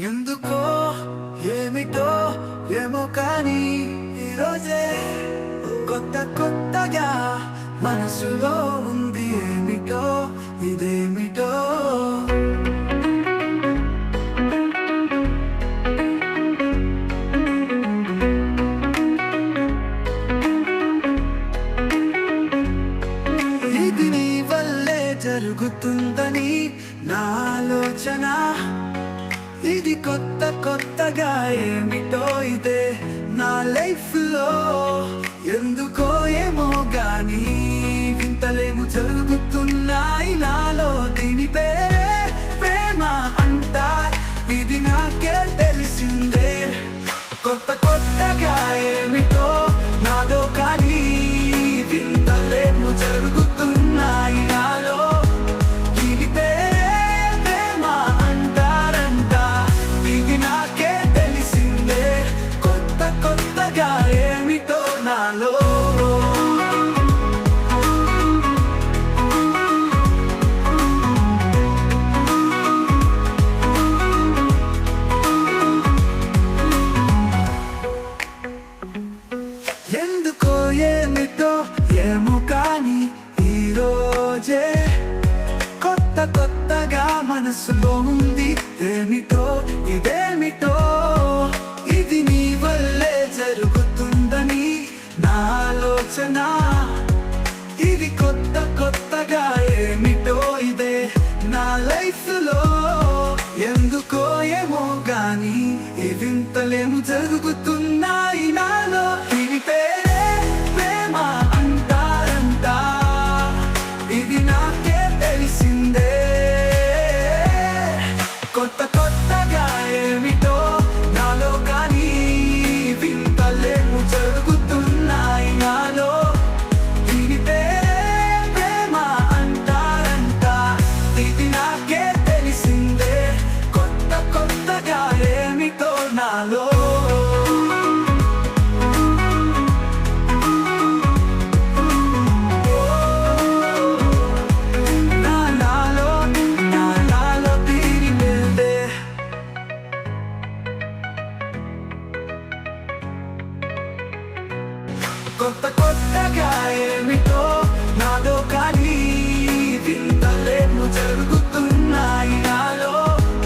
ఎందుకో ఏమిటో ఏమో కానీ ఈరోజే కొత్తగా మనసులో ఉంది ఏమిటో ఇదేమిటో ఇది నీ వల్లే జరుగుతుందని నా ఆలోచన. ఇది కొత్తగా ఏమిటో ఇదే నా లైఫ్ లో. ఎందుకో ఏమో గాని వింతలేము జరుగుతున్నాయి నాలో. దీని పేరే ప్రేమ అంటా, ఇది నాకే తెలిసిందే. కొత్తగా ఏమిటో నాలో కానీ వింతలేము జరుగుతున్నాయి నాలో. దీని పేరే ప్రేమ అంటారంట, ఇది నాకే తెలిసిందే. కొత్తగా ఏమిటో నాలో. ఎందుకో ఏమిటో ఏమో కానీ ఈరోజే కొత్తగా మనసులో ఉంది ఏమిటో ఇదేమిటో. ఇది నీ వల్లే జరుగుతుందని నా ఆలోచన. ఇది కొత్తగా ఏమిటో ఇదే నా లైఫ్ లో. ఎందుకో ఏమో గాని ఈ వింతలేము జరుగుతున్నాయి నాలో. దీని పేరే ప్రేమ అంటారంట, ఇది నాకే తెలిసిందే. కొత్తగా ఏమిటో నాలో కానీ వింతలేము జరుగుతున్నాయి నాలో. దీని పేరే ప్రేమ అంటారంట, ఇది నాకే తెలిసిందే. కొత్తగా ఏమిటో నాలో. కొత్తగా